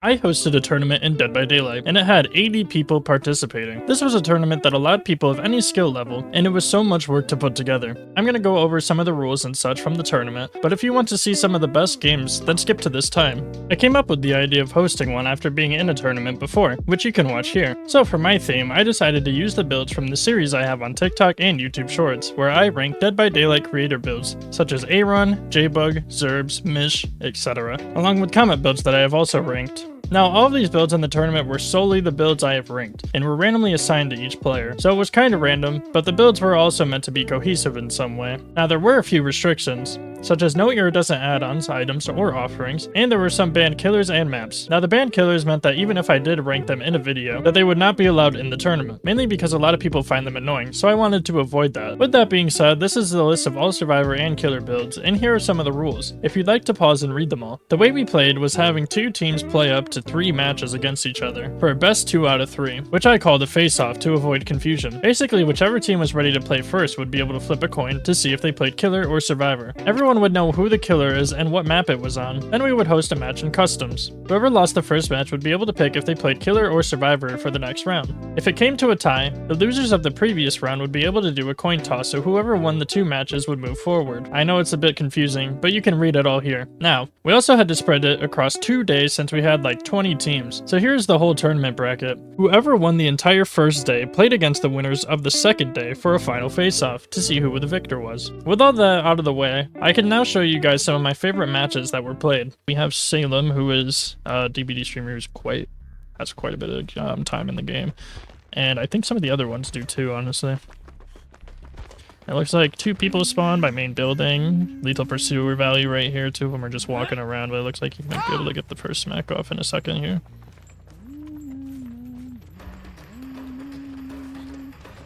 I hosted a tournament in Dead by Daylight, and it had 80 people participating. This was a tournament that allowed people of any skill level, and it was so much work to put together. I'm gonna go over some of the rules and such from the tournament, but if you want to see some of the best games, then skip to this time. I came up with the idea of hosting one after being in a tournament before, which you can watch here. So for my theme, I decided to use the builds from the series I have on TikTok and YouTube Shorts, where I rank Dead by Daylight creator builds, such as Aaron, Jbug, Zerbs, Mish, etc., along with comment builds that I have also ranked. Now, all of these builds in the tournament were solely the builds I have ranked, and were randomly assigned to each player, so it was kinda random, but the builds were also meant to be cohesive in some way. Now, there were a few restrictions, such as no iridescent add-ons, items, or offerings, and there were some banned killers and maps. Now, the banned killers meant that even if I did rank them in a video, that they would not be allowed in the tournament, mainly because a lot of people find them annoying, so I wanted to avoid that. With that being said, this is the list of all survivor and killer builds, and here are some of the rules, if you'd like to pause and read them all. The way we played was having two teams play up to 3 matches against each other, for a best 2 out of 3, which I called a face-off to avoid confusion. Basically, whichever team was ready to play first would be able to flip a coin to see if they played killer or survivor. Everyone would know who the killer is and what map it was on, then we would host a match in customs. Whoever lost the first match would be able to pick if they played killer or survivor for the next round. If it came to a tie, the losers of the previous round would be able to do a coin toss, so whoever won the 2 matches would move forward. I know it's a bit confusing, but you can read it all here. Now, we also had to spread it across 2 days since we had like 20 teams. So here's the whole tournament bracket. Whoever won the entire first day played against the winners of the second day for a final face-off to see who the victor was. With all that out of the way, I can now show you guys some of my favorite matches that were played. We have Salem, who is a DBD streamer who's has quite a bit of time in the game. And I think some of the other ones do too, honestly. It looks like 2 people spawned by main building. Lethal Pursuer value right here. 2 of them are just walking around, but it looks like you might be able to get the first smack off in a second here.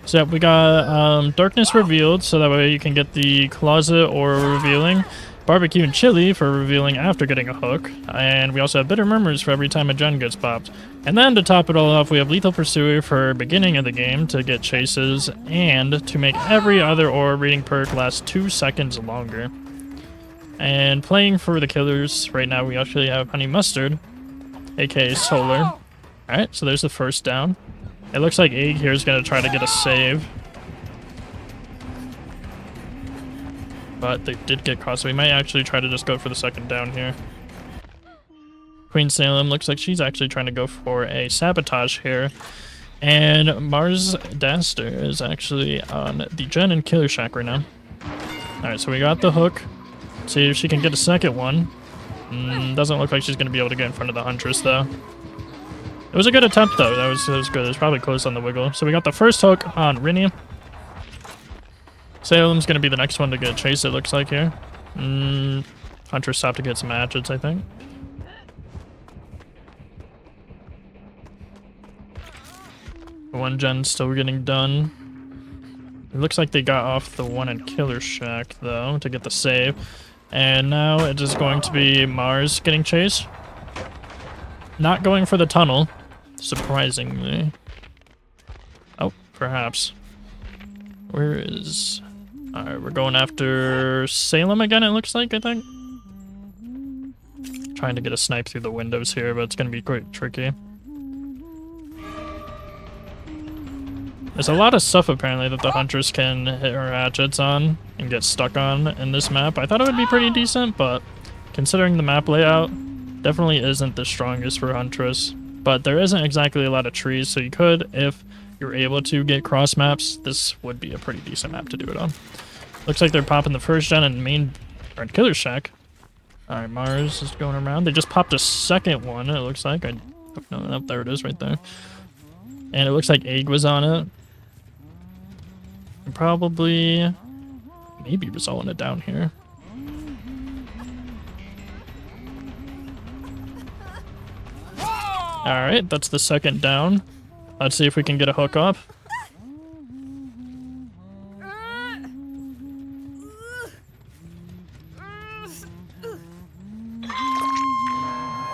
So yeah, we got Darkness Revealed, so that way you can get the Closet or Revealing. Barbecue and Chili for revealing after getting a hook. And we also have Bitter Murmurs for every time a gen gets popped. And then to top it all off, we have Lethal Pursuer for beginning of the game to get chases, and to make every other aura reading perk last 2 seconds longer. And playing for the killers, right now we actually have Honey Mustard, aka Solar. Alright, so there's the first down. It looks like Egg here is going to try to get a save. But they did get caught, so we might actually try to just go for the second down here. Queen Salem looks like she's actually trying to go for a sabotage here. And Mars Daster is actually on the Gen and Killer Shack right now. Alright, so we got the hook. See if she can get a second one. Doesn't look like she's going to be able to get in front of the Huntress, though. It was a good attempt, though. That was good. It was probably close on the wiggle. So we got the first hook on Rinny. Salem's going to be the next one to get chased, it looks like here. Huntress stopped to get some hatchets, I think. One gen still getting done. It looks like they got off the one in Killer Shack, though, to get the save. And now it is going to be Mars getting chased. Not going for the tunnel, surprisingly. Oh, perhaps. Where is... Alright, we're going after Salem again, it looks like, I think. Trying to get a snipe through the windows here, but it's going to be quite tricky. There's a lot of stuff, apparently, that the Huntress can hit her hatchets on and get stuck on in this map. I thought it would be pretty decent, but considering the map layout, definitely isn't the strongest for Huntress. But there isn't exactly a lot of trees, so you could, if you're able to get cross maps, this would be a pretty decent map to do it on. Looks like they're popping the first gen and main or Killer Shack. Alright, Mars is going around. They just popped a second one, it looks like. No, there it is right there. And it looks like Egg was on it. And probably maybe resolving it down here. Alright, that's the second down. Let's see if we can get a hook up.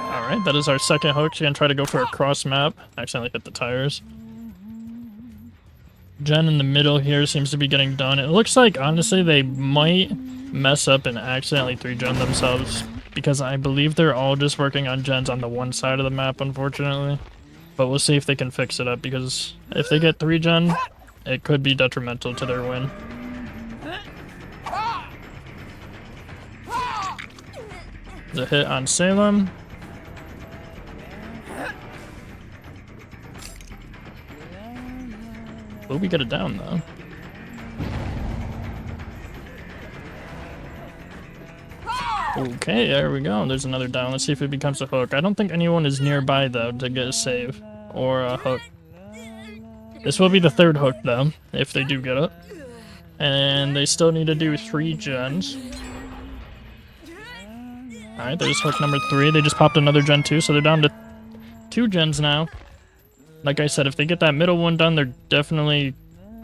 Alright, that is our second hook. She's gonna try to go for a cross map. Accidentally hit the tires. Gen in the middle here seems to be getting done. It looks like, honestly, they might mess up and accidentally 3-gen themselves because I believe they're all just working on gens on the one side of the map, unfortunately. But we'll see if they can fix it up, because if they get 3 gen, it could be detrimental to their win. The hit on Salem. Will we get it down, though? Okay, there we go. There's another down. Let's see if it becomes a hook. I don't think anyone is nearby, though, to get a save. Or a hook. This will be the 3rd hook, though, if they do get it. And they still need to do 3 gens. Alright, there's hook number 3. They just popped another gen 2, so they're down to 2 gens now. Like I said, if they get that middle one done, they're definitely...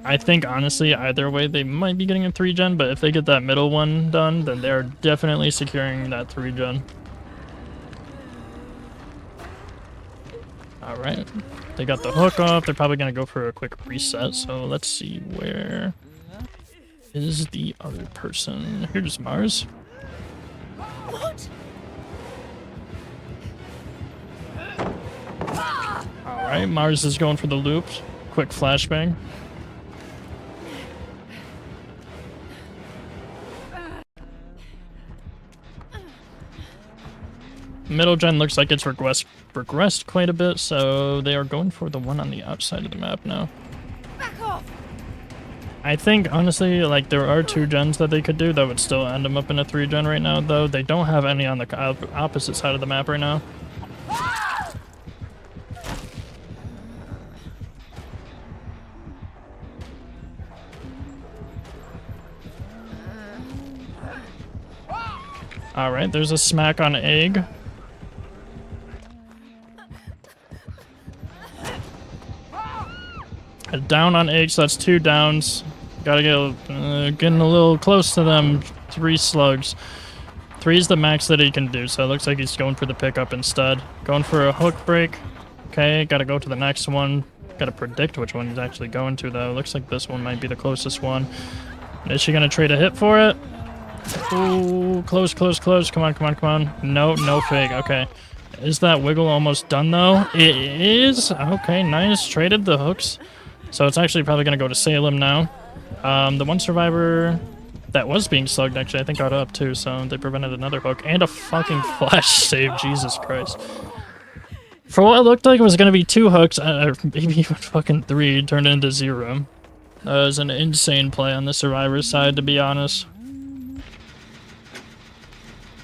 I think, honestly, either way, they might be getting a 3 gen, but if they get that middle one done, then they're definitely securing that 3 gen. Alright, they got the hook off. They're probably going to go for a quick reset, so let's see where is the other person. Here's Mars. What? Alright, Mars is going for the loops. Quick flashbang. Middle gen looks like it's regressed quite a bit, so they are going for the one on the outside of the map now. Back off. I think, honestly, like, there are 2 gens that they could do that would still end them up in a 3 gen right now, though. They don't have any on the opposite side of the map right now. Alright, there's a smack on Egg. A down on Egg, so that's 2 downs. Gotta get getting a little close to them. 3 slugs. 3 is the max that he can do, so it looks like he's going for the pickup instead. Going for a hook break. Okay, gotta go to the next one. Gotta predict which one he's actually going to, though. Looks like this one might be the closest one. Is she gonna trade a hit for it? Ooh, close, close, close. Come on, come on, come on. No, no fake. Okay. Is that wiggle almost done, though? It is. Okay, nice. Traded the hooks. So it's actually probably going to go to Salem now. The one survivor that was being slugged, actually, I think got up, too. So they prevented another hook. And a fucking flash save. Jesus Christ. For what it looked like it was going to be 2 hooks, or maybe even fucking 3, turned into 0. That was an insane play on the survivor's side, to be honest.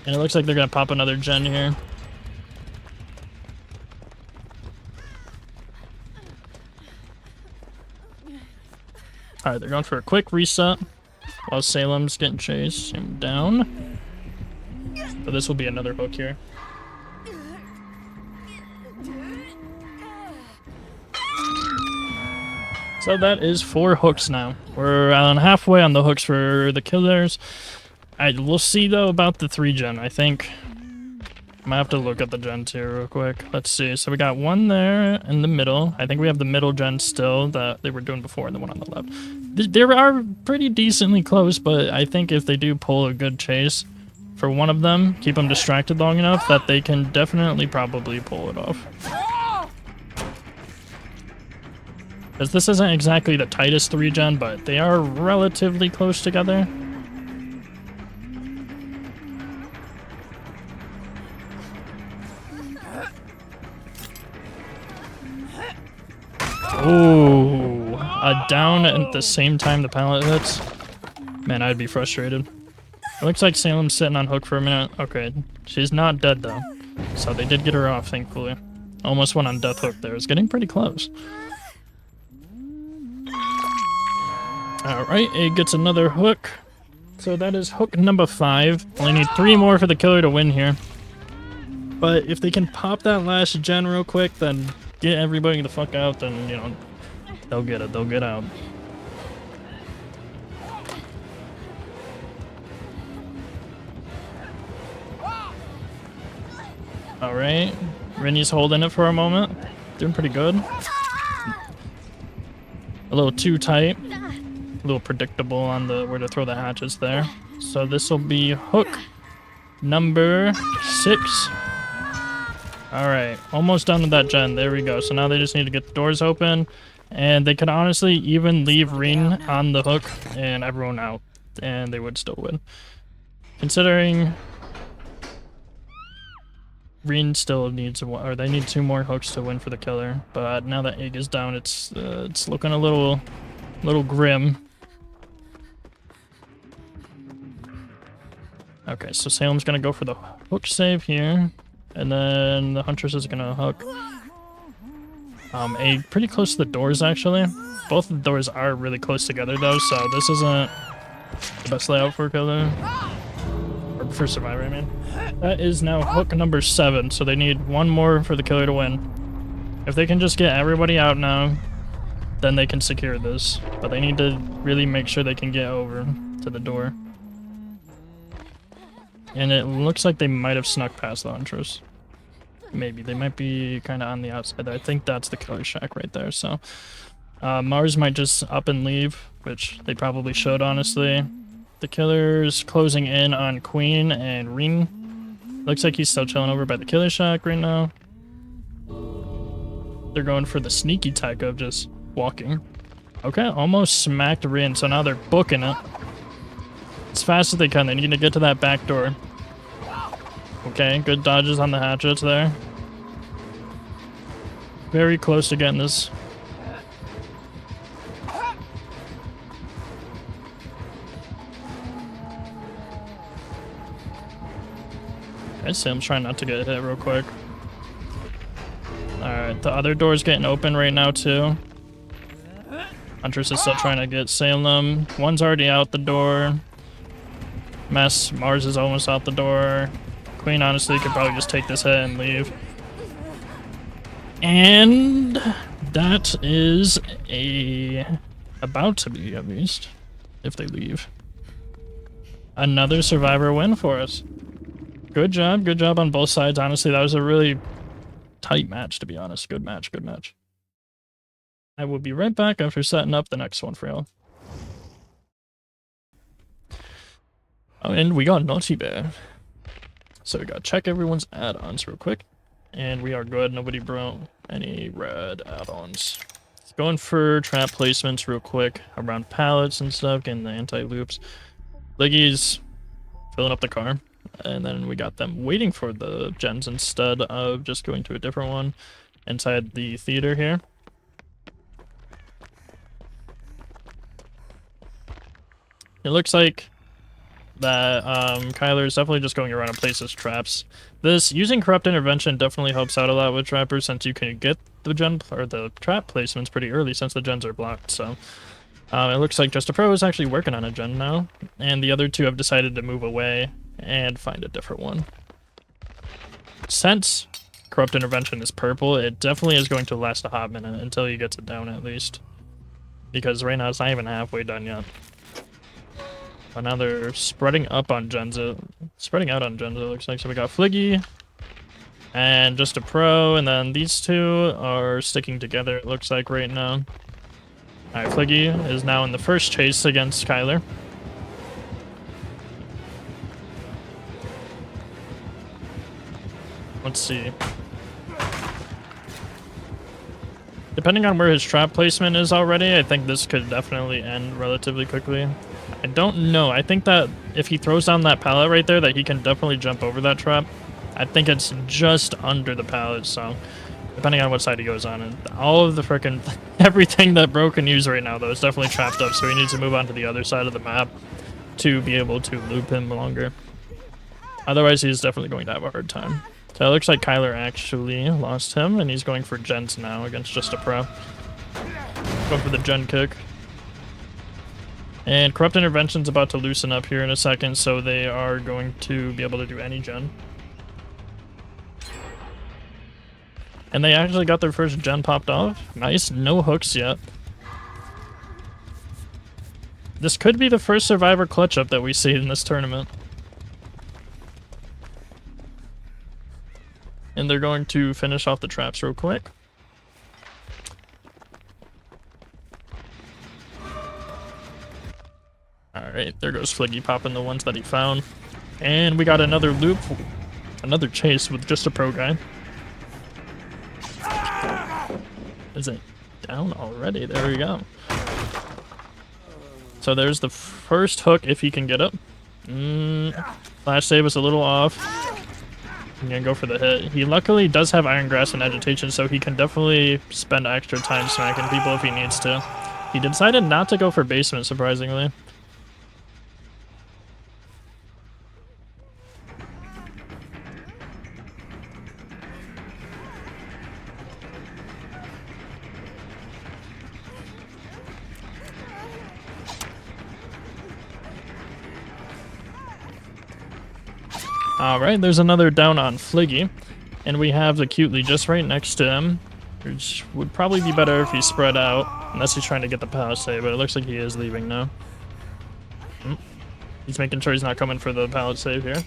And it looks like they're going to pop another gen here. Alright, they're going for a quick reset while Salem's getting chased. Him down. So this will be another hook here. So that is 4 hooks now. We're on halfway on the hooks for the killers. We'll see, though, about the 3 gen. I think I might have to look at the gen 2 real quick. Let's see. So we got one there in the middle. I think we have the middle gen still that they were doing before, and the one on the left. They are pretty decently close, but I think if they do pull a good chase for one of them, keep them distracted long enough, that they can definitely probably pull it off. Because this isn't exactly the tightest 3 gen, but they are relatively close together. Ooh, a down at the same time the pallet hits. Man, I'd be frustrated. It looks like Salem's sitting on hook for a minute. Okay, she's not dead though. So they did get her off, thankfully. Almost went on death hook there. It's getting pretty close. Alright, it gets another hook. So that is hook number 5. Only need 3 more for the killer to win here. But if they can pop that last gen real quick, then get everybody the fuck out, then, you know, they'll get it. They'll get out. Alright. Rennie's holding it for a moment. Doing pretty good. A little too tight. A little predictable on the where to throw the hatches there. So this will be hook number 6. Alright, almost done with that gen. There we go. So now they just need to get the doors open. And they could honestly even leave Reen on the hook and everyone out. And they would still win. Considering Reen still needs or they need 2 more hooks to win for the killer. But now that Egg is down, it's looking a little grim. Okay, so Salem's gonna go for the hook save here. And then the Huntress is gonna hook. Egg pretty close to the doors actually. Both of the doors are really close together though, so this isn't the best layout for a killer. Or for survivor, I mean. That is now hook number 7, so they need 1 more for the killer to win. If they can just get everybody out now, then they can secure this. But they need to really make sure they can get over to the door. And it looks like they might have snuck past the Huntress. Maybe. They might be kind of on the outside. I think that's the killer shack right there, so... Mars might just up and leave, which they probably should, honestly. The killer's closing in on Queen and Reen. Looks like he's still chilling over by the killer shack right now. They're going for the sneaky tech of just walking. Okay, almost smacked Reen, so now they're booking it. As fast as they can, they need to get to that back door. Okay, good dodges on the hatchets there. Very close to getting this. Okay, Sam's trying not to get hit real quick. Alright, the other door's getting open right now too. Huntress is still trying to get Salem. One's already out the door. Mars is almost out the door. Queen honestly could probably just take this hit and leave. And that is about to be, at least, if they leave. Another survivor win for us. Good job on both sides. Honestly, that was a really tight match, to be honest. Good match. I will be right back after setting up the next one for y'all. Oh, and we got Naughty Bear. So we gotta check everyone's add-ons real quick. And we are good. Nobody brought any red add-ons. Going for trap placements real quick around pallets and stuff, getting the anti-loops. Liggy's filling up the car. And then we got them waiting for the gens instead of just going to a different one inside the theater here. It looks like that Kyler is definitely just going around and places traps. This using corrupt intervention definitely helps out a lot with trappers since you can get the gen or the trap placements pretty early since the gens are blocked. So it looks like Just a Pro is actually working on a gen now, and the other 2 have decided to move away and find a different one. Since corrupt intervention is purple, it definitely is going to last a hot minute until he gets it down at least, because right now it's not even halfway done yet. But now they're spreading out on gens, it looks like. So we got Fliggy and Just a Pro, and then these 2 are sticking together, it looks like, right now. Alright, Fliggy is now in the first chase against Kyler. Let's see. Depending on where his trap placement is already, I think this could definitely end relatively quickly. I don't know. I think that if he throws down that pallet right there, that he can definitely jump over that trap. I think it's just under the pallet, so depending on what side he goes on. And all of the frickin' everything that Bro can use right now, though, is definitely trapped up, so he needs to move on to the other side of the map to be able to loop him longer. Otherwise, he's definitely going to have a hard time. So it looks like Kyler actually lost him, and he's going for gens now against Just a Pro. Going for the gen kick. And Corrupt Intervention's about to loosen up here in a second, so they are going to be able to do any gen. And they actually got their first gen popped off. Nice, no hooks yet. This could be the first Survivor clutch up that we see in this tournament. And they're going to finish off the traps real quick. Alright, there goes Fliggy popping the ones that he found. And we got another loop, another chase with just a pro guy. Is it down already? There we go. So there's the first hook if he can get it. Flash save was a little off. I'm gonna go for the hit. He luckily does have Iron Grasp and Agitation, so he can definitely spend extra time smacking people if he needs to. He decided not to go for basement, surprisingly. Alright, there's another down on Fliggy. And we have the Cutely just right next to him, which would probably be better if he spread out, unless he's trying to get the pallet save, but it looks like he is leaving now. He's making sure he's not coming for the pallet save here.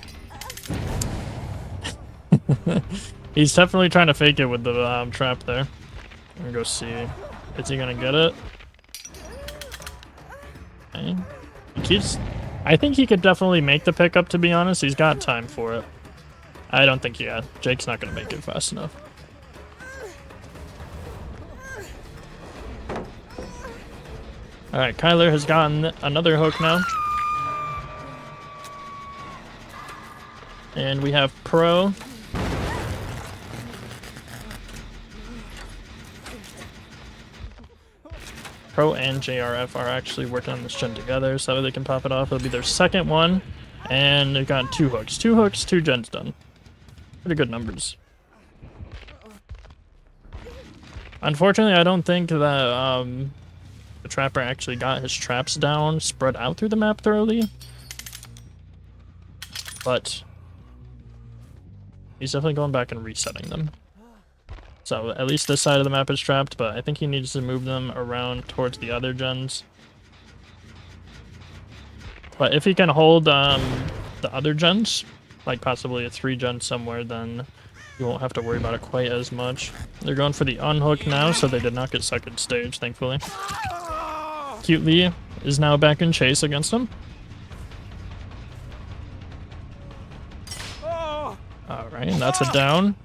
He's definitely trying to fake it with the trap there. I'm gonna go see. Is he gonna get it? Okay. He keeps... I think he could definitely make the pickup, to be honest. He's got time for it. I don't think, yeah, Jake's not going to make it fast enough. Alright, Kyler has gotten another hook now. And we have Pro. Pro and JRF are actually working on this gen together so they can pop it off. It'll be their second one. And they've got 2 hooks. 2 hooks, 2 gens done. Pretty good numbers. Unfortunately, I don't think that the Trapper actually got his traps down, spread out through the map thoroughly. But he's definitely going back and resetting them. So at least this side of the map is trapped, but I think he needs to move them around towards the other gens. But if he can hold the other gens, like possibly a 3 gen somewhere, then you won't have to worry about it quite as much. They're going for the unhook now, so they did not get second stage, thankfully. Cutely is now back in chase against him. Alright, that's a down.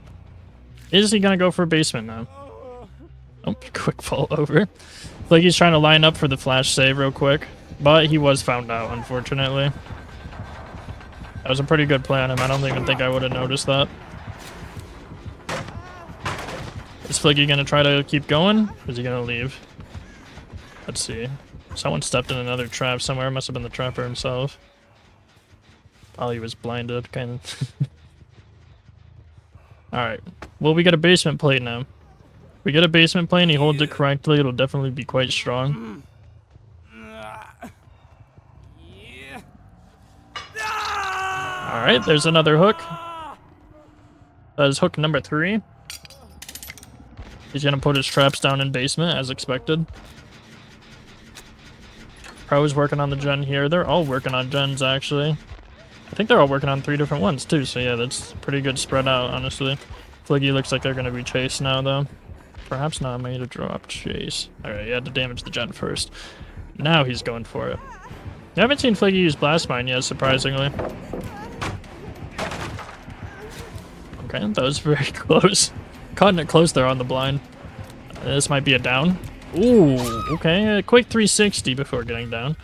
Is he gonna go for basement now? Oh, quick fall over. Like he's trying to line up for the flash save real quick, but he was found out, unfortunately. That was a pretty good play on him. I don't even think I would have noticed that. Is Fliggy gonna try to keep going? Or is he gonna leave? Let's see. Someone stepped in another trap somewhere. It must have been the Trapper himself. Oh, he was blinded, kind of. Alright. Well, we get a basement plate now. We get a basement plate and he holds it correctly. It'll definitely be quite strong. Alright, there's another hook. That is hook number 3. He's gonna put his traps down in basement, as expected. Pro is working on the gen here. They're all working on gens, actually. I think they're all working on 3 different ones, too, so yeah, that's pretty good spread out, honestly. Fliggy looks like they're gonna be chased now, though. Perhaps not made a drop chase. Alright, he had to damage the gen first. Now he's going for it. I haven't seen Fliggy use Blast Mine yet, surprisingly. Okay, that was very close. Cutting it close there on the blind. This might be a down. Ooh, okay, a quick 360 before getting down.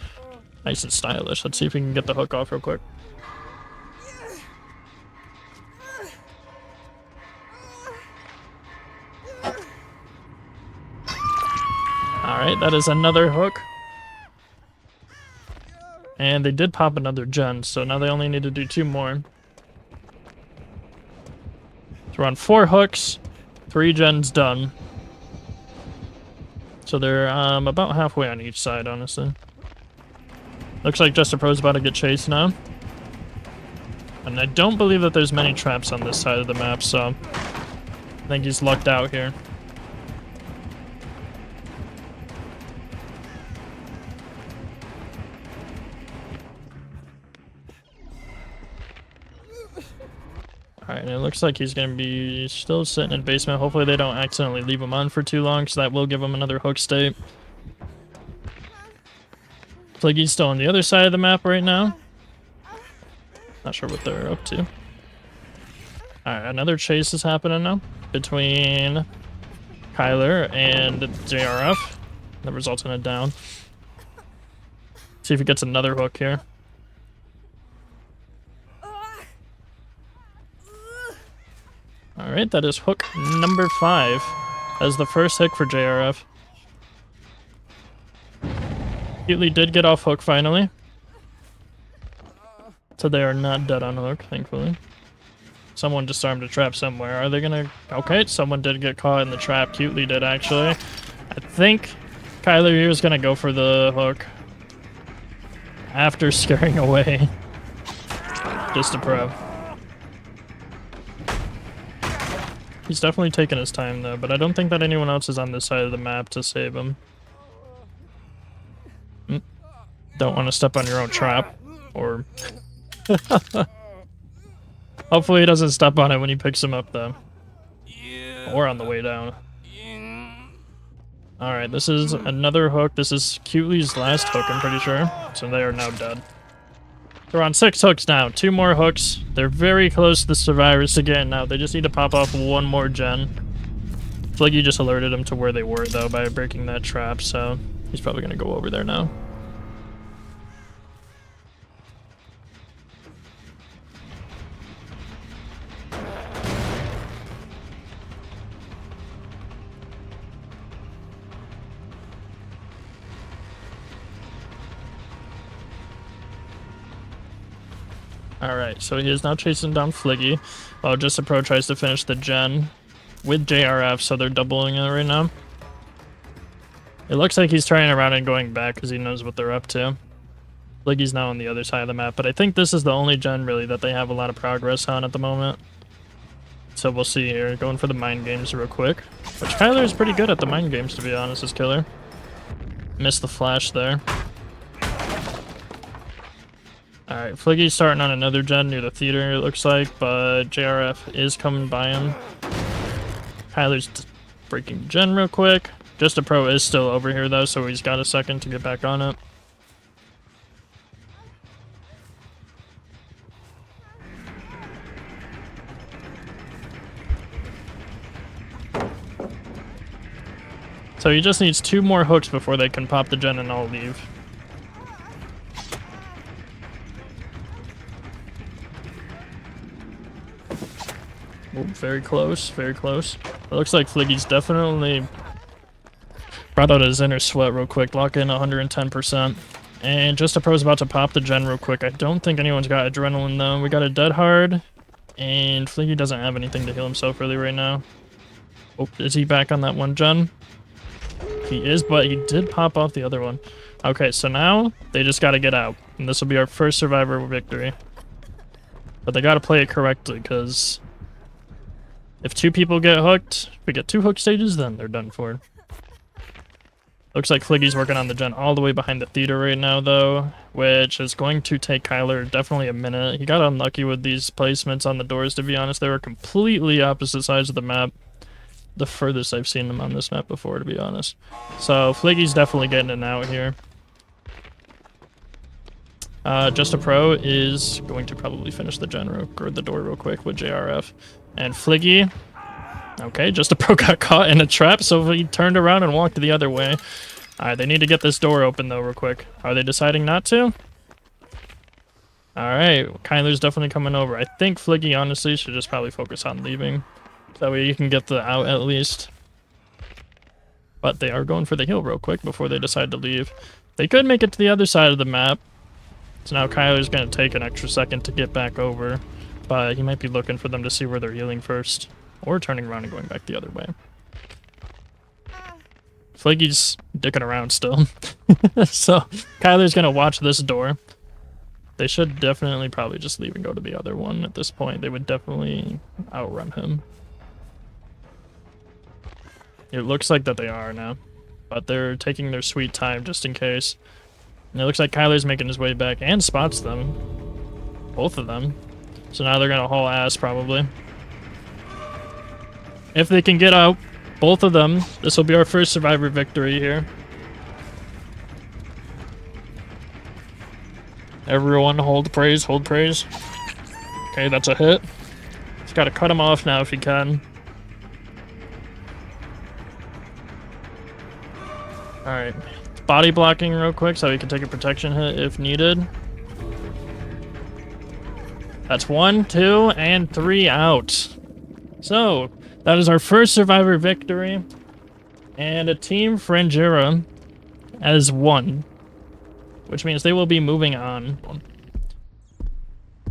Nice and stylish. Let's see if we can get the hook off real quick. Alright, that is another hook. And they did pop another gen, so now they only need to do 2 more. So we're on 4 hooks, 3 gens done. So they're about halfway on each side, honestly. Looks like Just a Pro's about to get chased now. And I don't believe that there's many traps on this side of the map, so I think he's lucked out here. Alright, and it looks like he's going to be still sitting in basement. Hopefully they don't accidentally leave him on for too long, so that will give him another hook state. Fliggy's still on the other side of the map right now. Not sure what they're up to. Alright, another chase is happening now between Kyler and JRF. That results in a down. See if he gets another hook here. Alright, that is hook number 5. As the first hit for JRF. Cutely did get off hook finally. So they are not dead on hook, thankfully. Someone disarmed a trap somewhere. Are they gonna... Okay, someone did get caught in the trap. Cutely did, actually. I think Kyler here is gonna go for the hook. After scaring away. Just a pro. He's definitely taking his time though, but I don't think that anyone else is on this side of the map to save him. Don't want to step on your own trap, or... Hopefully he doesn't step on it when he picks him up though. Or on the way down. Alright, this is another hook. This is Cutely's last hook, I'm pretty sure. So they are now dead. They're on 6 hooks now. 2 more hooks. They're very close to the survivors again now. They just need to pop off 1 more gen. Fliggy just alerted him to where they were though by breaking that trap, so he's probably gonna go over there now. Alright, so he is now chasing down Fliggy, while Just a Pro tries to finish the gen with JRF, so they're doubling it right now. It looks like he's turning around and going back because he knows what they're up to. Fliggy's now on the other side of the map, but I think this is the only gen really that they have a lot of progress on at the moment. So we'll see here. Going for the mind games real quick. Which Kyler is pretty good at the mind games, to be honest, as Killer. Missed the flash there. Alright, Fliggy's starting on another gen near the theater, it looks like, but JRF is coming by him. Kyler's breaking the gen real quick. Just a Pro is still over here though, so he's got a second to get back on it. So he just needs 2 more hooks before they can pop the gen and all leave. Oh, very close, very close. It looks like Fliggy's definitely brought out his inner sweat real quick, lock in 110%. And Just a Pro's about to pop the gen real quick. I don't think anyone's got adrenaline though. We got a dead hard, and Fliggy doesn't have anything to heal himself really right now. Oh, is he back on that one gen? He is, but he did pop off the other one. Okay, so now they just gotta get out. And this will be our first survivor victory. But they gotta play it correctly, because if 2 people get hooked, if we get 2 hook stages, then they're done for. Looks like Fliggy's working on the gen all the way behind the theater right now, though, which is going to take Kyler definitely a minute. He got unlucky with these placements on the doors, to be honest. They were completely opposite sides of the map. The furthest I've seen them on this map before, to be honest. So Fliggy's definitely getting it out here. Just a Pro is going to probably finish the gen or the door real quick with JRF. And Fliggy, okay, Just a Pro got caught in a trap, so he turned around and walked the other way. Alright, they need to get this door open though real quick. Are they deciding not to? Alright, Kyler's definitely coming over. I think Fliggy honestly should just probably focus on leaving. That way you can get the out at least. But they are going for the heal real quick before they decide to leave. They could make it to the other side of the map. So now Kyler's going to take an extra second to get back over. But he might be looking for them to see where they're healing first. Or turning around and going back the other way. Fliggy's dicking around still. So Kyler's going to watch this door. They should definitely probably just leave and go to the other one at this point. They would definitely outrun him. It looks like that they are now, but they're taking their sweet time just in case. And it looks like Kyler's making his way back and spots them. Both of them. So now they're gonna haul ass probably. If they can get out, both of them, this will be our first survivor victory here. Everyone hold praise, hold praise. Okay, that's a hit. He's got to cut him off now if he can. Alright. Body blocking real quick so he can take a protection hit if needed. That's 1, 2, and 3 out. So, that is our first Survivor victory. And a Team Frangira as 1. Which means they will be moving on.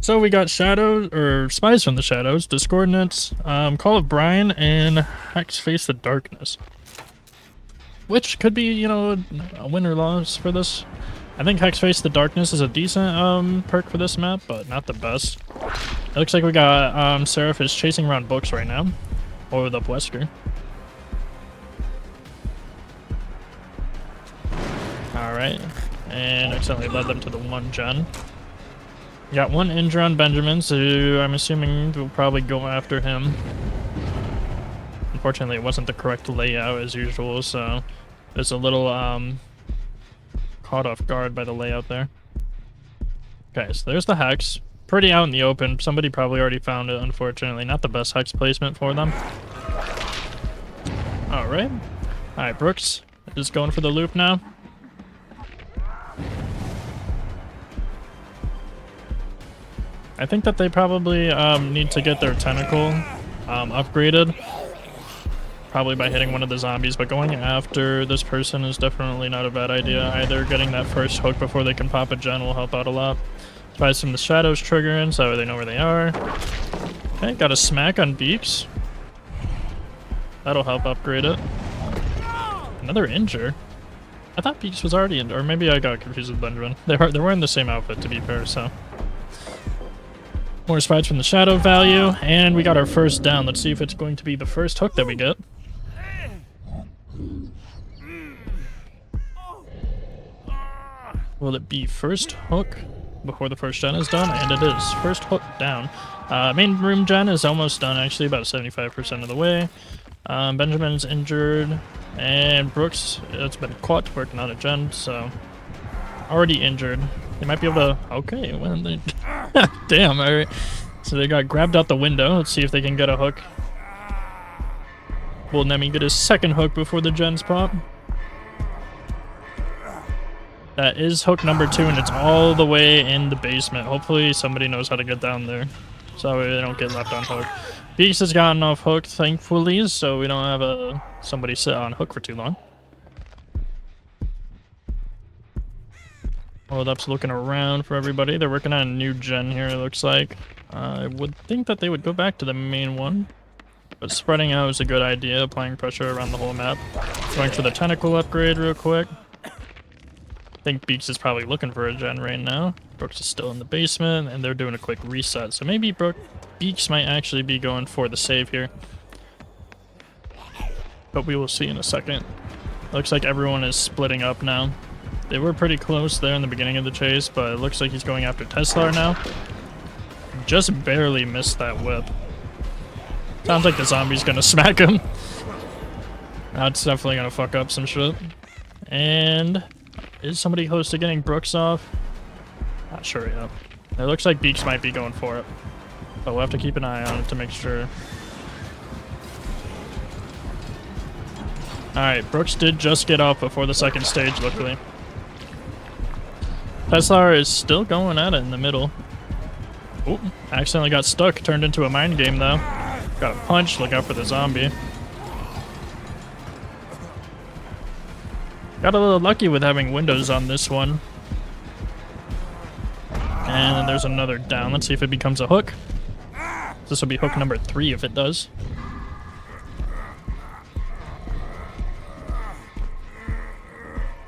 So we got Shadows, or Spies from the Shadows, Discordants, Call of Brian, and Hex Face the Darkness. Which could be, you know, a win or loss for this. I think Hex Face the Darkness is a decent perk for this map, but not the best. It looks like we got Seraph is chasing around books right now. Or the Wesker. Alright. And accidentally led them to the 1 gen. We got 1 injured on Benjamin, so I'm assuming we'll probably go after him. Unfortunately, it wasn't the correct layout as usual, so it's a little caught off guard by the layout there. Okay, so there's the Hex. Pretty out in the open. Somebody probably already found it, unfortunately. Not the best Hex placement for them. Alright. Alright, Brooks is going for the loop now. I think that they probably need to get their tentacle upgraded. Probably by hitting one of the zombies, but going after this person is definitely not a bad idea either. Getting that first hook before they can pop a gen will help out a lot. Spies from the Shadows triggering, so they know where they are. Okay, got a smack on Beaks. That'll help upgrade it. Another injure. I thought Beaks was already injured, or maybe I got confused with Benjamin. They're wearing the same outfit, to be fair, so. More Spies from the Shadow value, and we got our first down. Let's see if it's going to be the first hook that we get. Will it be first hook before the first gen is done? And it is. First hook down. Main room gen is almost done, actually, about 75% of the way. Benjamin's injured, and Brooks, it's been caught working on a gen, so already injured. They might be able to... Okay, well, they... Damn, alright. So they got grabbed out the window. Let's see if they can get a hook. Will Nemi get his second hook before the gens pop? That is hook number 2, and it's all the way in the basement. Hopefully somebody knows how to get down there, so they don't get left on hook. Beast has gotten off hook, thankfully, so we don't have somebody sit on hook for too long. Hold Up's looking around for everybody. They're working on a new gen here, it looks like. I would think that they would go back to the main one, but spreading out is a good idea, applying pressure around the whole map. Going for the tentacle upgrade real quick. I think Beaks is probably looking for a gen right now. Brooks is still in the basement, and they're doing a quick reset. So maybe Beaks might actually be going for the save here. But we will see in a second. Looks like everyone is splitting up now. They were pretty close there in the beginning of the chase, but it looks like he's going after Tesla now. Just barely missed that whip. Sounds like the zombie's gonna smack him. That's definitely gonna fuck up some shit. And... is somebody close to getting Brooks off? Not sure yet. It looks like Beaks might be going for it. But we'll have to keep an eye on it to make sure. Alright, Brooks did just get off before the second stage, luckily. Tesla is still going at it in the middle. Oh, accidentally got stuck. Turned into a mind game, though. Got a punch. Look out for the zombie. Got a little lucky with having windows on this one. And then there's another down. Let's see if it becomes a hook. This will be hook number 3 if it does.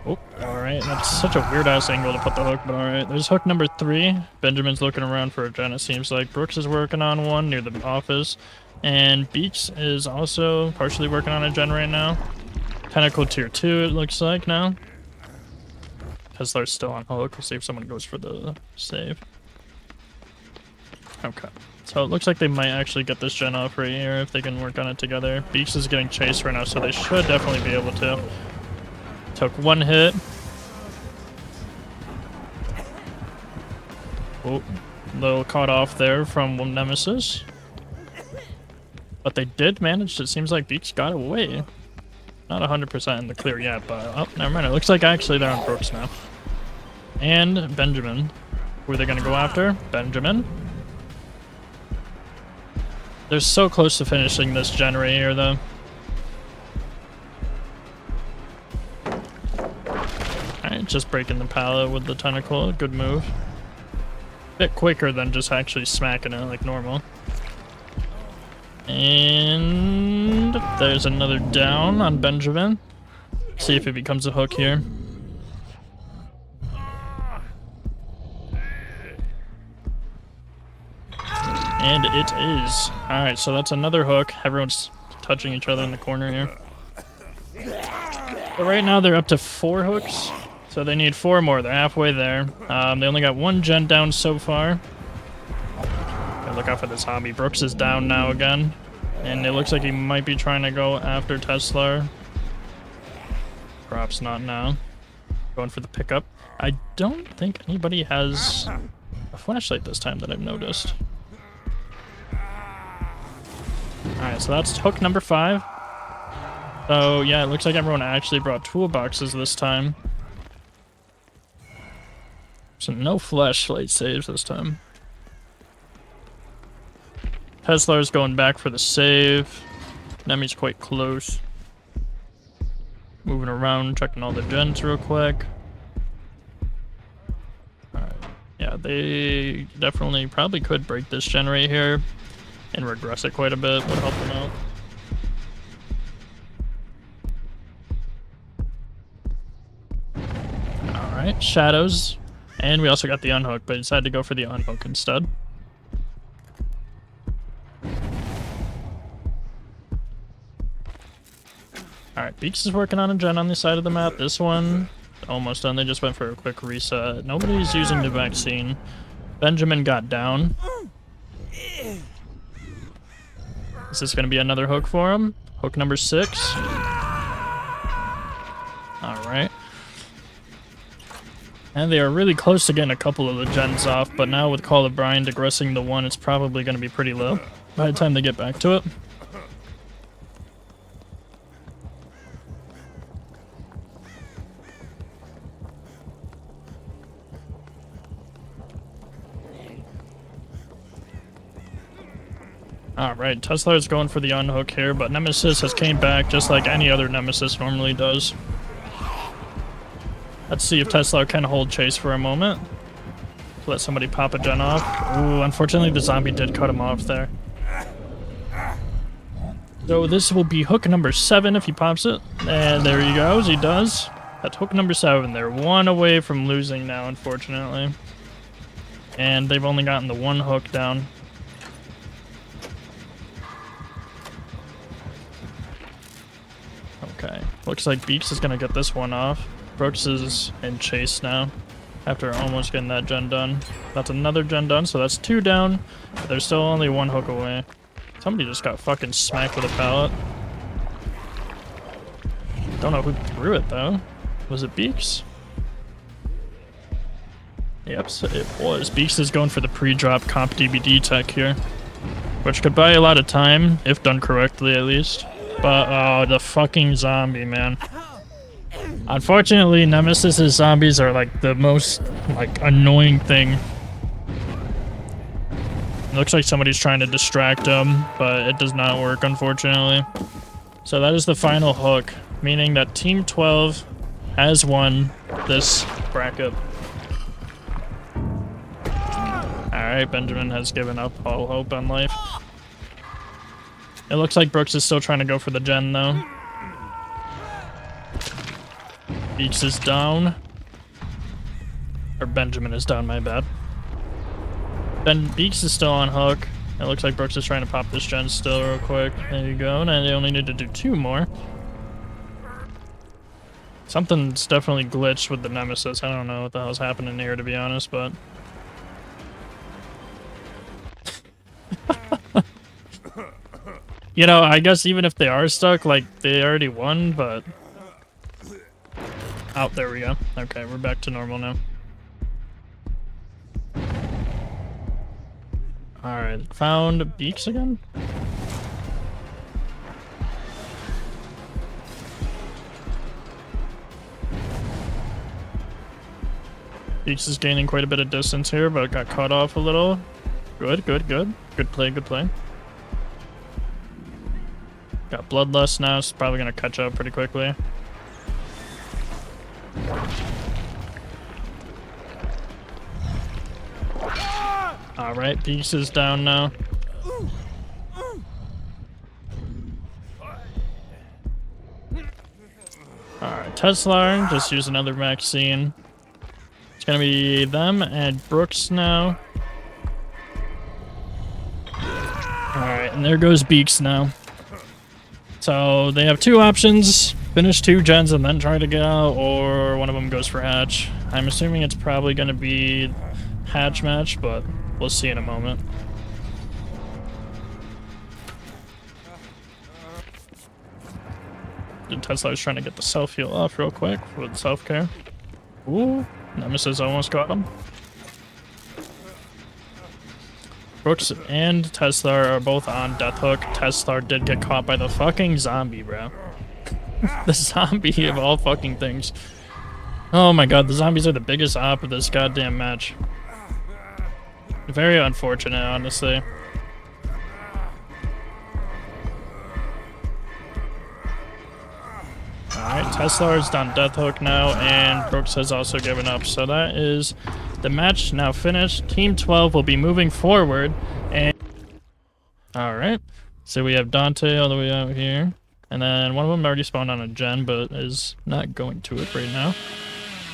Oh, alright. That's such a weird-ass angle to put the hook, but alright. There's hook number 3. Benjamin's looking around for a gen, it seems like. Brooks is working on one near the office. And Beaks is also partially working on a gen right now. Tentacle tier 2, it looks like now. Teslar's still on hook. We'll see if someone goes for the save. Okay. So it looks like they might actually get this gen off right here if they can work on it together. Beaks is getting chased right now, so they should definitely be able to. Took one hit. Oh, A little caught off there from Nemesis. But they did manage, it seems like Beaks got away. Not 100% in the clear yet, but oh, never mind. It looks like actually they're on Brooks now. And Benjamin. Who are they going to go after? Benjamin. They're so close to finishing this generator, though. Alright, just breaking the pallet with the tentacle. Good move. Bit quicker than just actually smacking it like normal. And there's another down on Benjamin. See if it becomes a hook here. And it is. Alright, so that's another hook. Everyone's touching each other in the corner here. But right now they're up to 4 hooks. So they need 4 more. They're halfway there. They only got 1 gen down so far. Gotta look out for the zombie. Brooks is down now again. And it looks like he might be trying to go after Tesla. Perhaps not now. Going for the pickup. I don't think anybody has a flashlight this time that I've noticed. Alright, so that's hook number 5. So yeah, it looks like everyone actually brought toolboxes this time. So no flashlight saves this time. Tesla's going back for the save. Nemi's quite close. Moving around, checking all the gens real quick. Alright. Yeah, they definitely probably could break this gen right here and regress it quite a bit. Would help them out. Alright, shadows. And we also got the unhook, but decided to go for the unhook instead. Alright, Beaks is working on a gen on the side of the map. This one, almost done. They just went for a quick reset. Nobody's using the vaccine. Benjamin got down. Is this going to be another hook for him? Hook number 6. Alright. And they are really close to getting a couple of the gens off, but now with Call of Brian digressing the 1, it's probably going to be pretty low by the time they get back to it. Alright, Tesla is going for the unhook here, but Nemesis has came back just like any other Nemesis normally does. Let's see if Tesla can hold chase for a moment. Let somebody pop a gen off. Ooh, unfortunately the zombie did cut him off there. So this will be hook number 7 if he pops it. And there he goes, he does. That's hook number 7. They're 1 away from losing now, unfortunately. And they've only gotten the 1 hook down. Okay, looks like Beaks is gonna get this one off. Brooks is in chase now, after almost getting that gen done. That's another gen done, so that's 2 down, but there's still only 1 hook away. Somebody just got fucking smacked with a pallet. Don't know who threw it though. Was it Beaks? Yep, so it was. Beaks is going for the pre-drop comp DBD tech here, which could buy a lot of time, if done correctly at least. But, oh, the fucking zombie, man. Unfortunately, Nemesis's zombies are, like, the most, like, annoying thing. It looks like somebody's trying to distract him, but it does not work, unfortunately. So that is the final hook, meaning that Team 12 has won this bracket. Alright, Benjamin has given up all hope on life. It looks like Brooks is still trying to go for the gen, though. Beaks is down. Or Benjamin is down, my bad. Beaks is still on hook. It looks like Brooks is trying to pop this gen still real quick. There you go. And they only need to do 2 more. Something's definitely glitched with the Nemesis. I don't know what the hell's happening here, to be honest, but... You know, I guess even if they are stuck, like, they already won, but... Oh, there we go. Okay, we're back to normal now. Alright, found Beaks again? Beaks is gaining quite a bit of distance here, but got caught off a little. Good, good, good. Good play, good play. Got Bloodlust now, so it's probably gonna catch up pretty quickly. Alright, Beaks is down now. Alright, Teslar, just use another vaccine. It's gonna be them and Brooks now. Alright, and there goes Beaks now. So they have two options, finish 2 gens and then try to get out, or one of them goes for hatch. I'm assuming it's probably gonna be hatch match, but we'll see in a moment. Tesla's trying to get the self-heal off real quick with self-care. Ooh, Nemesis almost got him. Brooks and Tesla are both on Death Hook. Tesla did get caught by the fucking zombie, bro. The zombie of all fucking things. Oh my god, the zombies are the biggest op of this goddamn match. Very unfortunate, honestly. Alright, Tesla is on Death Hook now, and Brooks has also given up. So that is the match now finished. Team 12 will be moving forward, and... Alright, so we have Dante all the way out here. And then one of them already spawned on a gen, but is not going to it right now.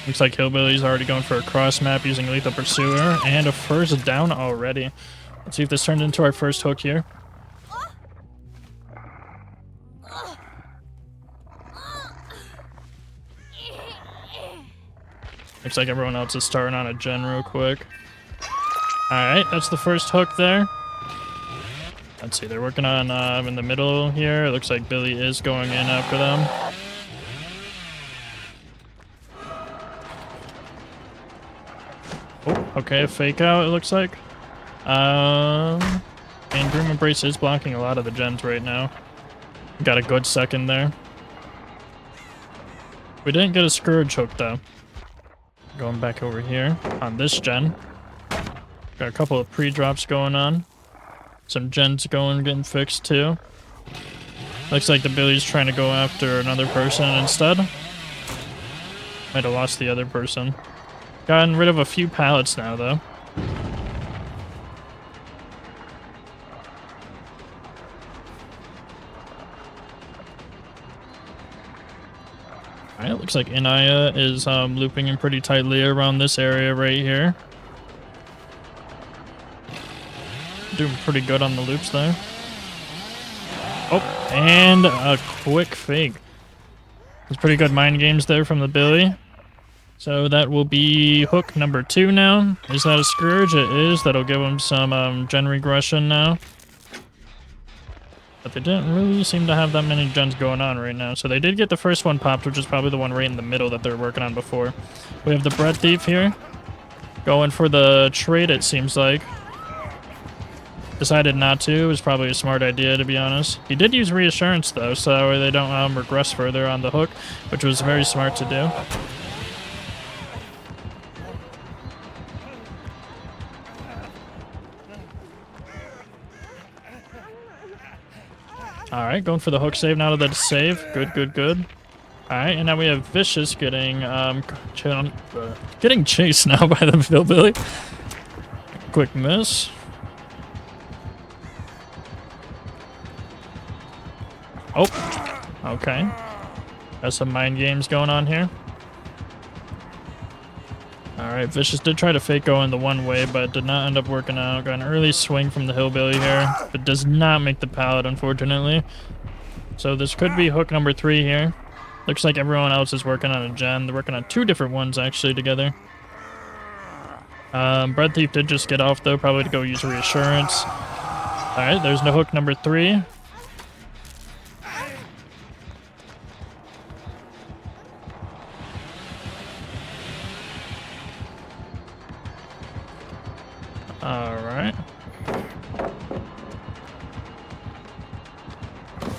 Looks like Hillbilly's already going for a cross map using Lethal Pursuer, and a first down already. Let's see if this turned into our first hook here. Looks like everyone else is starting on a gen real quick. Alright, that's the first hook there. Let's see, they're working on in the middle here. It looks like Billy is going in after them. Oh, okay, a fake out it looks like. And Grim Embrace is blocking a lot of the gens right now. Got a good second there. We didn't get a Scourge hook though. Going back over here on this gen. Got a couple of pre-drops going on. Some gens getting fixed too. Looks like the Billy's trying to go after another person instead. Might have lost the other person. Gotten rid of a few pallets now though. Alright, looks like Inaya is looping in pretty tightly around this area right here. Doing pretty good on the loops there. Oh, and a quick fake. It's pretty good mind games there from the Billy. So that will be hook number 2 now. Is that a Scourge? It is. That'll give him some gen regression now. But they didn't really seem to have that many gens going on right now. So they did get the first one popped, which is probably the one right in the middle that they're working on before. We have the Bread Thief here. Going for the trade, it seems like. Decided not to. It was probably a smart idea, to be honest. He did use Reassurance, though, so they don't regress further on the hook, which was very smart to do. Alright, going for the hook save now to the save. Good, good, good. Alright, and now we have Vicious getting getting chased now by the Hillbilly. Quick miss. Oh, okay. Got some mind games going on here. Alright, Vicious did try to fake go in the one way, but did not end up working out. Got an early swing from the Hillbilly here, but does not make the pallet, unfortunately. So this could be hook number 3 here. Looks like everyone else is working on a gen. They're working on 2 different ones, actually, together. Bread Thief did just get off, though, probably to go use Reassurance. Alright, there's no hook number 3. Alright.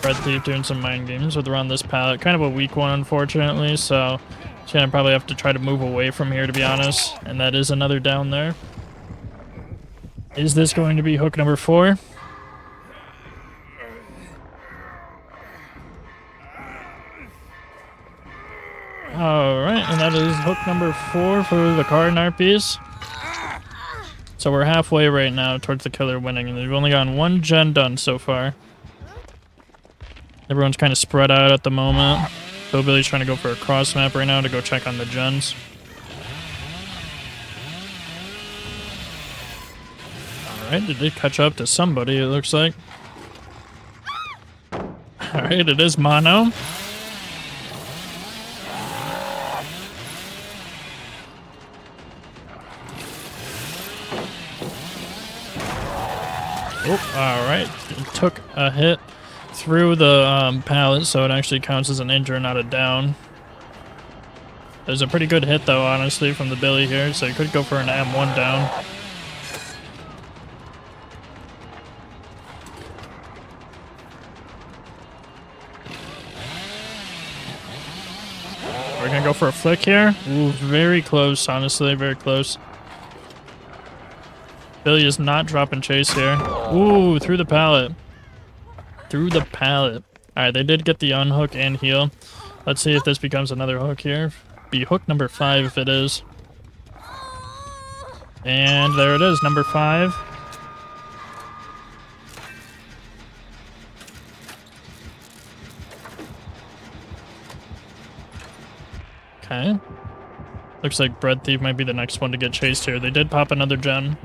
Red Thief doing some mind games with around this pallet. Kind of a weak one, unfortunately, so she's gonna probably have to try to move away from here, to be honest. And that is another down there. Is this going to be hook number 4? Alright, and that is hook number 4 for the card harpies. So we're halfway right now towards the killer winning, and they've only gotten 1 gen done so far. Everyone's kind of spread out at the moment. Hillbilly's trying to go for a cross map right now to go check on the gens. Alright, did they catch up to somebody, it looks like. Alright, it is Mono. Oh, alright. It took a hit through the pallet, so it actually counts as an injury, not a down. There's a pretty good hit, though, honestly, from the Billy here, so you could go for an M1 down. We're gonna go for a flick here. Ooh, very close, honestly, very close. Billy is not dropping chase here. Ooh, through the pallet. Through the pallet. Alright, they did get the unhook and heal. Let's see if this becomes another hook here. Be hook number 5 if it is. And there it is, number 5. Okay. Looks like Bread Thief might be the next one to get chased here. They did pop another gen.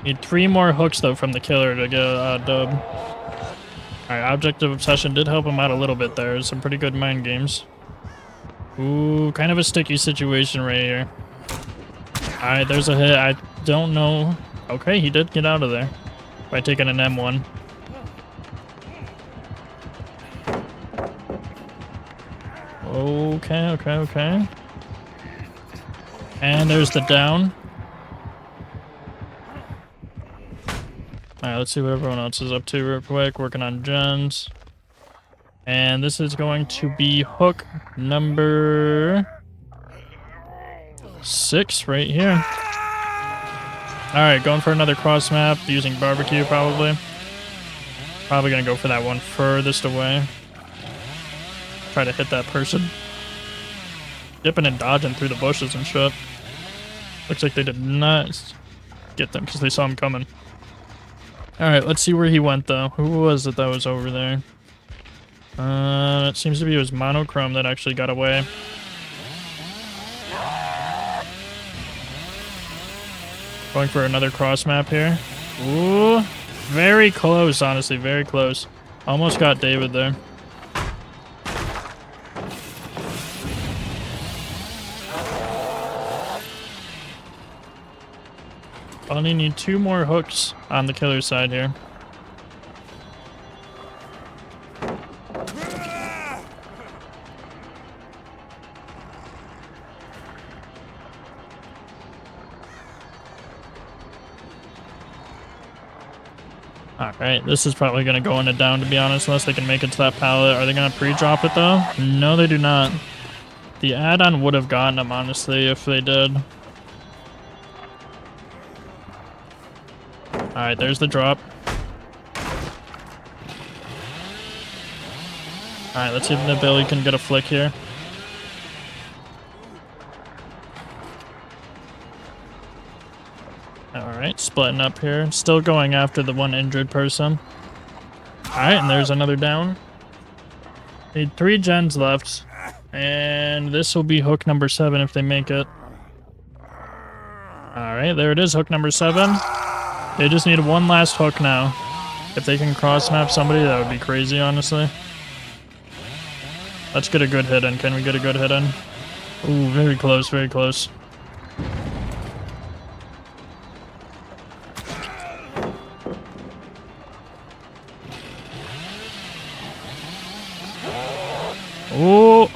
Need 3 more hooks, though, from the killer to get a dub. Alright, Object of Obsession did help him out a little bit there. Some pretty good mind games. Ooh, kind of a sticky situation right here. Alright, there's a hit. I don't know. Okay, he did get out of there by taking an M1. Okay. And there's the down. Alright, let's see what everyone else is up to real quick. Working on gens. And this is going to be hook number 6 right here. Alright, going for another cross map using barbecue probably. Probably gonna go for that one furthest away. Try to hit that person. Dipping and dodging through the bushes and shit. Looks like they did not get them because they saw him coming. Alright, let's see where he went though. Who was it that was over there? It seems to be it was Monochrome that actually got away. Going for another cross map here. Ooh, very close, honestly, very close. Almost got David there. Only need 2 more hooks on the killer side here. Alright, this is probably going to go in a down, to be honest, unless they can make it to that pallet. Are they going to pre-drop it, though? No, they do not. The add-on would have gotten them, honestly, if they did. Alright, there's the drop. Alright, let's see if the Billy can get a flick here. Alright, splitting up here. Still going after the one injured person. Alright, and there's another down. Need 3 gens left. And this will be hook number 7 if they make it. Alright, there it is, hook number 7. They just need one last hook now. If they can cross map somebody, that would be crazy, honestly. Let's get a good hit in. Can we get a good hit in? Ooh, very close, very close.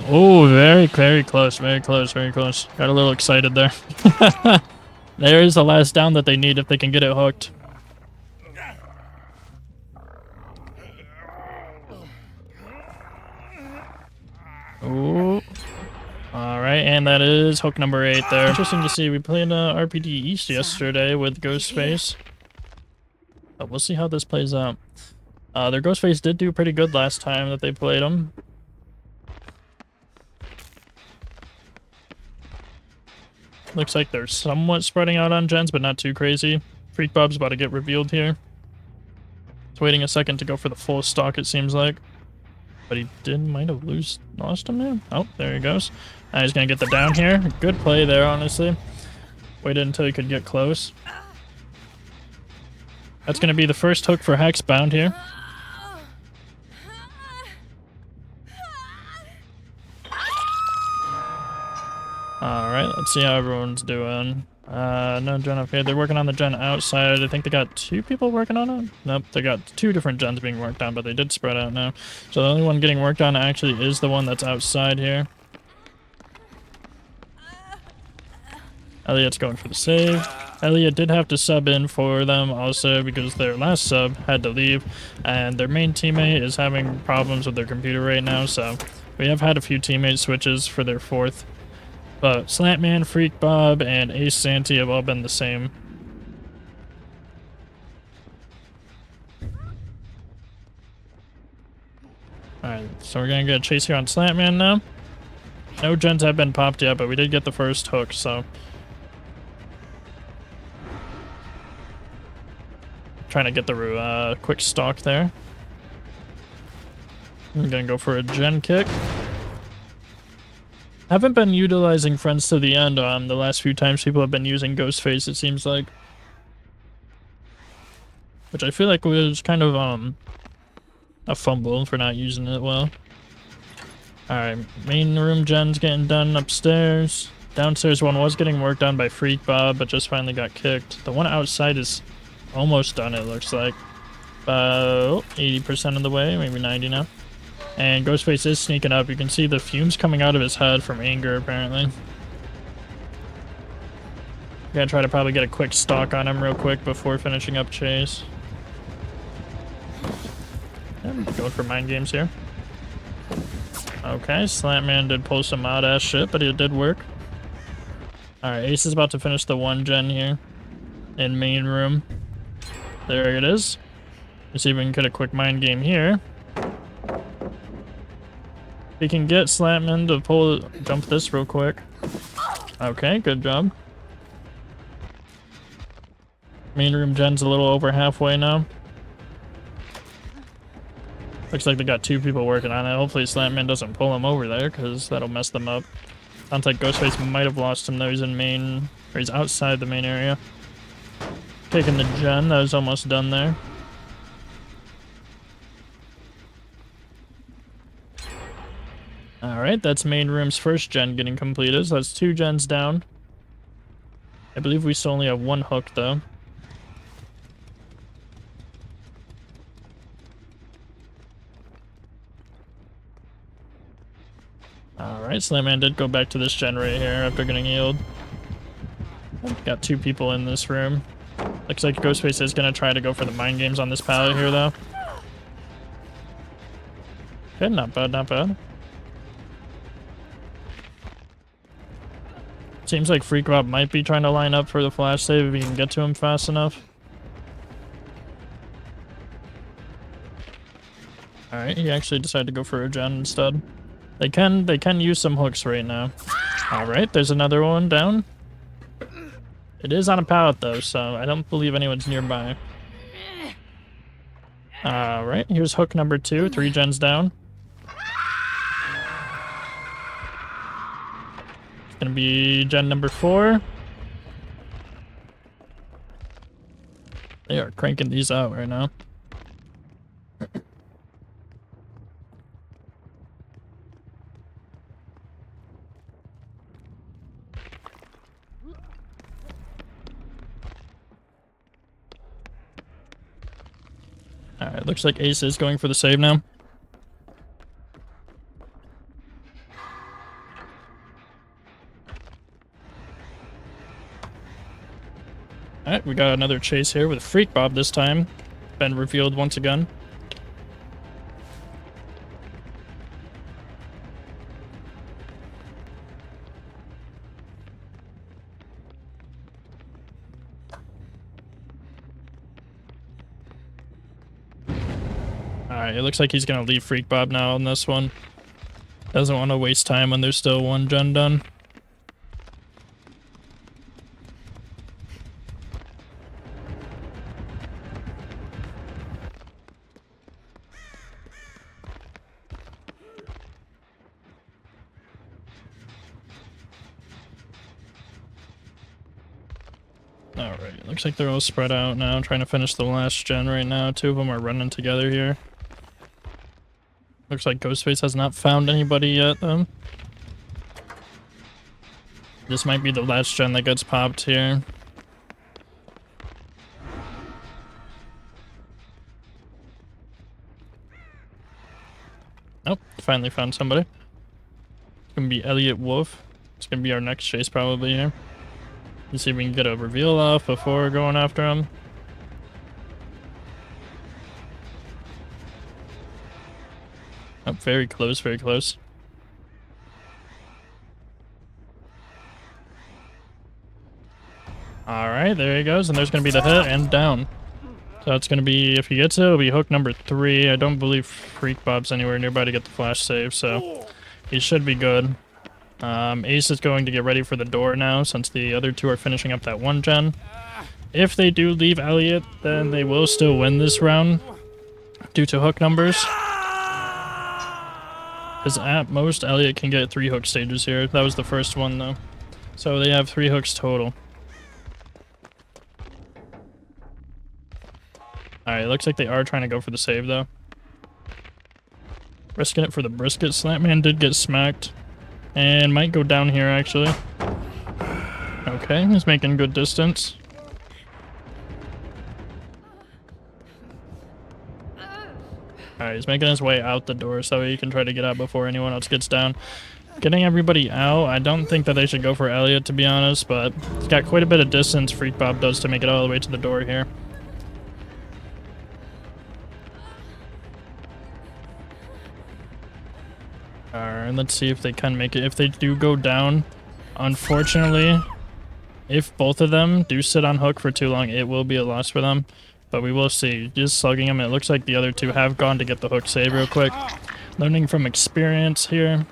Oh, very, very close, very close, very close. Got a little excited there. There is the last down that they need if they can get it hooked. Ooh. Alright, and that is hook number 8 there. Interesting to see. We played RPD East yesterday with Ghostface. But we'll see how this plays out. Their Ghostface did do pretty good last time that they played him. Looks like they're somewhat spreading out on gens, but not too crazy. Freak Bob's about to get revealed here. It's waiting a second to go for the full stock, it seems like. But he might have lost him there. Oh, there he goes. Now he's gonna get the down here. Good play there, honestly. Waited until he could get close. That's gonna be the first hook for Hex bound here. Alright, let's see how everyone's doing. No gen up here. They're working on the gen outside. I think they got 2 people working on it. Nope, they got 2 different gens being worked on, but they did spread out now. So the only one getting worked on actually is the one that's outside here. Elliot's going for the save. Elliot did have to sub in for them also because their last sub had to leave, and their main teammate is having problems with their computer right now, so we have had a few teammate switches for their 4th. But Slantman, Freak Bob, and Ace Santee have all been the same. Alright, so we're gonna get a chase here on Slantman now. No gens have been popped yet, but we did get the first hook, so... Trying to get the quick stalk there. I'm gonna go for a gen kick. Haven't been utilizing Friends to the End the last few times people have been using Ghostface, it seems like. Which I feel like was kind of a fumble for not using it well. Alright, main room gen's getting done upstairs. Downstairs one was getting worked on by Freak Bob, but just finally got kicked. The one outside is almost done, it looks like. About 80% of the way, maybe 90 now. And Ghostface is sneaking up. You can see the fumes coming out of his head from anger, apparently. Gonna try to probably get a quick stalk on him real quick before finishing up chase. I'm going for mind games here. Okay, Slantman did pull some odd-ass shit, but it did work. Alright, Ace is about to finish the 1 gen here. In main room. There it is. Let's see if we can get a quick mind game here. We can get Slantman to jump this real quick. Okay, good job. Main room gen's a little over halfway now. Looks like they got 2 people working on it. Hopefully Slantman doesn't pull him over there, because that'll mess them up. Sounds like Ghostface might have lost him though. He's in main, or he's outside the main area. Taking the gen, that was almost done there. Alright, that's main room's first gen getting completed, so that's 2 gens down. I believe we still only have 1 hook though. Alright, Slantman did go back to this gen right here after getting healed. Got 2 people in this room. Looks like Ghostface is gonna try to go for the mind games on this pallet here though. Okay, not bad, not bad. Seems like Freak Bob might be trying to line up for the flash save if he can get to him fast enough. Alright, he actually decided to go for a gen instead. They can use some hooks right now. Alright, there's another one down. It is on a pallet though, so I don't believe anyone's nearby. Alright, here's hook number 2, 3 gens down. It's gonna be gen number 4. They are cranking these out right now. Alright, looks like Ace is going for the save now. Alright, we got another chase here with Freak Bob this time. Been revealed once again. Alright, it looks like he's gonna leave Freak Bob now on this one. Doesn't want to waste time when there's still one gen done. Alright, looks like they're all spread out now, trying to finish the last gen right now. Two of them are running together here. Looks like Ghostface has not found anybody yet, though. This might be the last gen that gets popped here. Oh, finally found somebody. It's gonna be Elliot Wolf. It's gonna be our next chase probably here. Let's see if we can get a reveal off before going after him. Oh, very close, very close. Alright, there he goes, and there's gonna be the hit and down. So it's gonna be, if he gets it, it'll be hook number 3. I don't believe Freak Bob's anywhere nearby to get the flash save, so he should be good. Ace is going to get ready for the door now, since the other two are finishing up that one gen. If they do leave Elliot, then they will still win this round, due to hook numbers. Because at most, Elliot can get 3 hook stages here. That was the first one, though. So they have 3 hooks total. Alright, looks like they are trying to go for the save, though. Risking it for the brisket. Slapman did get smacked. And might go down here, actually. Okay, he's making good distance. Alright, he's making his way out the door so he can try to get out before anyone else gets down. Getting everybody out, I don't think that they should go for Elliot, to be honest, but he's got quite a bit of distance, Freak Bob does, to make it all the way to the door here. Alright, let's see if they can make it. If they do go down, unfortunately, if both of them do sit on hook for too long, it will be a loss for them. But we will see. Just slugging them, it looks like the other two have gone to get the hook save real quick. Learning from experience here.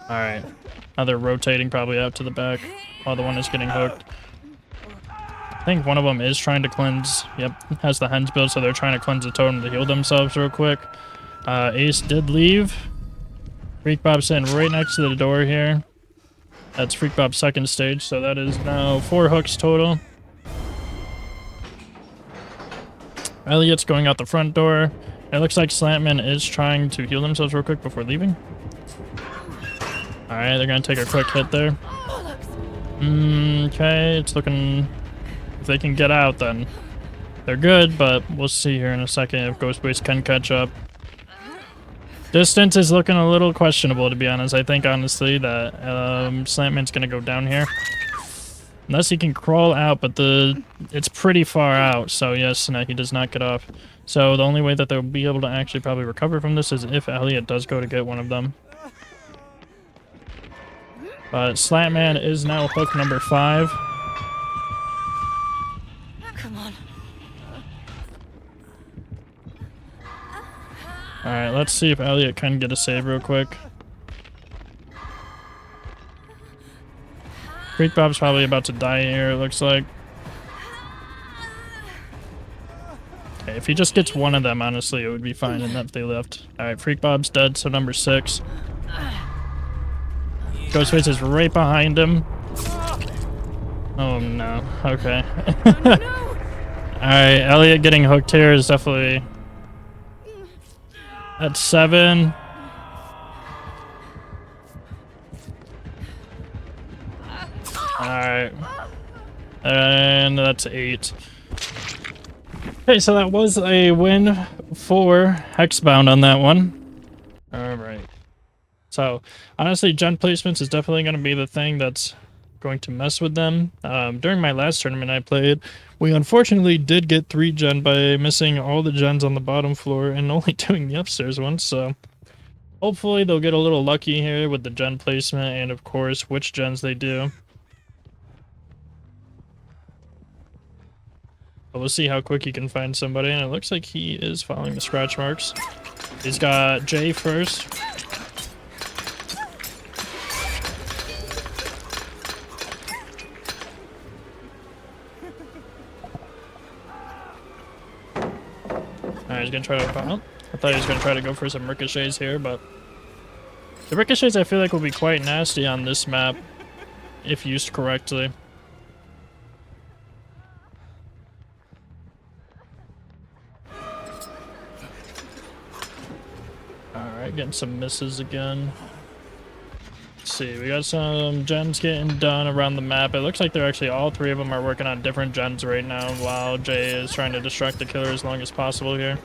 Alright. Now they're rotating probably out to the back while the one is getting hooked. I think one of them is trying to cleanse. Yep, has the hens build, so they're trying to cleanse the totem to heal themselves real quick. Ace did leave. Freak Bob's sitting right next to the door here. That's Freak Bob's second stage, so that is now 4 hooks total. Elliot's going out the front door. It looks like Slantman is trying to heal themselves real quick before leaving. Alright, they're gonna take a quick hit there. Okay, it's looking... If they can get out, then they're good, but we'll see here in a second if Ghostface can catch up. Distance is looking a little questionable, to be honest. I think, honestly, that Slantman's gonna go down here. Unless he can crawl out, but it's pretty far out, so yes, no, he does not get off. So the only way that they'll be able to actually probably recover from this is if Elliot does go to get one of them. But Slantman is now hook number 5. Come on. Alright, let's see if Elliot can get a save real quick. Freak Bob's probably about to die here, it looks like. Okay, if he just gets one of them, honestly, it would be fine enough if they left. Alright, Freak Bob's dead, so number 6. Ghostface is right behind him. Oh no, okay. Alright, Elliot getting hooked here is definitely... That's 7. Alright. And that's 8. Okay, so that was a win for Hexbound on that one. Alright. So, honestly, gen placements is definitely going to be the thing that's going to mess with them. During my last tournament I played, we unfortunately did get 3 gen by missing all the gens on the bottom floor and only doing the upstairs ones, so hopefully they'll get a little lucky here with the gen placement and, of course, which gens they do. But we'll see how quick he can find somebody, and it looks like he is following the scratch marks. He's got Jay first. Alright, he's gonna try to... Oh, I thought he was gonna try to go for some ricochets here, but... The ricochets I feel like will be quite nasty on this map, if used correctly. Alright, getting some misses again. Let's see, we got some gens getting done around the map. It looks like they're actually, all three of them are working on different gens right now, while Jay is trying to distract the killer as long as possible here.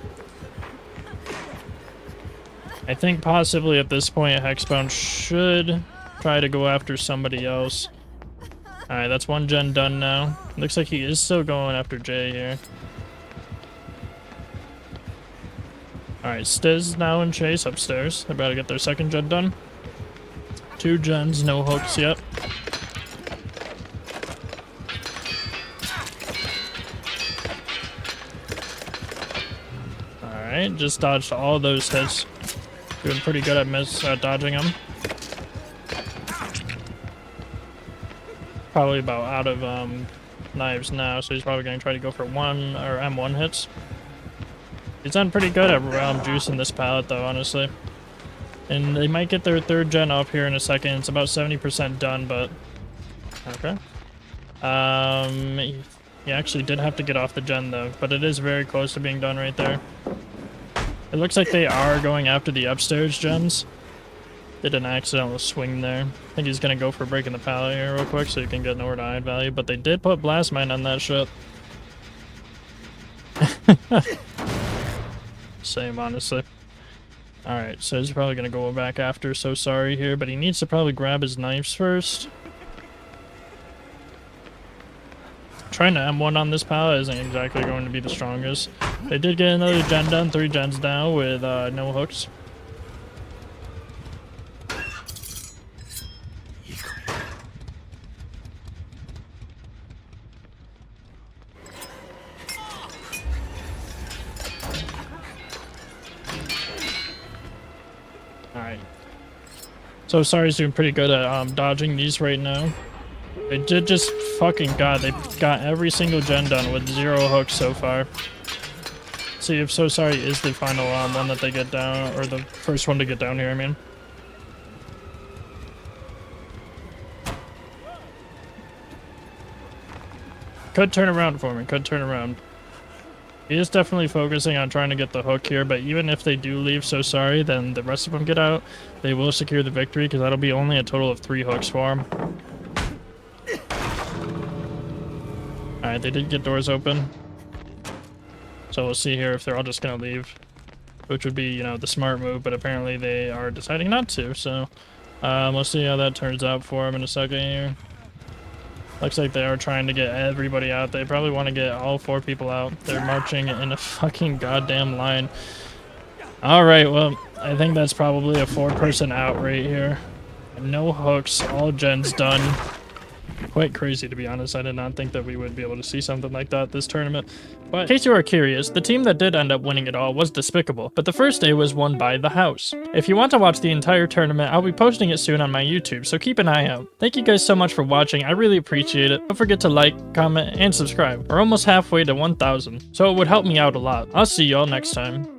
I think possibly at this point, Hexbound should try to go after somebody else. Alright, that's one gen done now. Looks like he is still going after Jay here. Alright, Stiz now in chase upstairs. They're about to get their second gen done. 2 gens, no hooks yet. Alright, just dodged all those hits. Doing pretty good at dodging them. Probably about out of knives now, so he's probably going to try to go for M1 hits. He's done pretty good at juicing this pallet though, honestly. And they might get their third gen up here in a second. It's about 70% done, but... Okay. He actually did have to get off the gen though, but it is very close to being done right there. It looks like they are going after the upstairs gens. Did an accidental swing there. I think he's going to go for breaking the pallet here real quick so he can get nowhere to hide value, but they did put blast mine on that shit. Same, honestly. Alright, so he's probably going to go back after So Sorry here, but he needs to probably grab his knives first. Trying to M1 on this pallet isn't exactly going to be the strongest. They did get another gen done, 3 gens now with no hooks. Alright. So Sorry's doing pretty good at dodging these right now. They did just fucking god, they got every single gen done with 0 hooks so far. See if So Sorry is the final one that they get down, or the first one to get down here, I mean. Could turn around for me, could turn around. He is definitely focusing on trying to get the hook here, but even if they do leave So Sorry, then the rest of them get out, they will secure the victory, because that'll be only a total of 3 hooks for him. Alright, they did get doors open. So we'll see here if they're all just gonna leave. Which would be, you know, the smart move, but apparently they are deciding not to, so... we'll see how that turns out for them in a second here. Looks like they are trying to get everybody out. They probably want to get all 4 people out. They're marching in a fucking goddamn line. Alright, well, I think that's probably a 4-person out right here. No hooks, all gens done. Quite crazy, to be honest. I did not think that we would be able to see something like that this tournament. But in case you are curious, the team that did end up winning it all was Despicable, but the first day was won by The House. If you want to watch the entire tournament, I'll be posting it soon on my YouTube, so keep an eye out. Thank you guys so much for watching. I really appreciate it. Don't forget to like, comment, and subscribe. We're almost halfway to 1,000, so it would help me out a lot. I'll see y'all next time.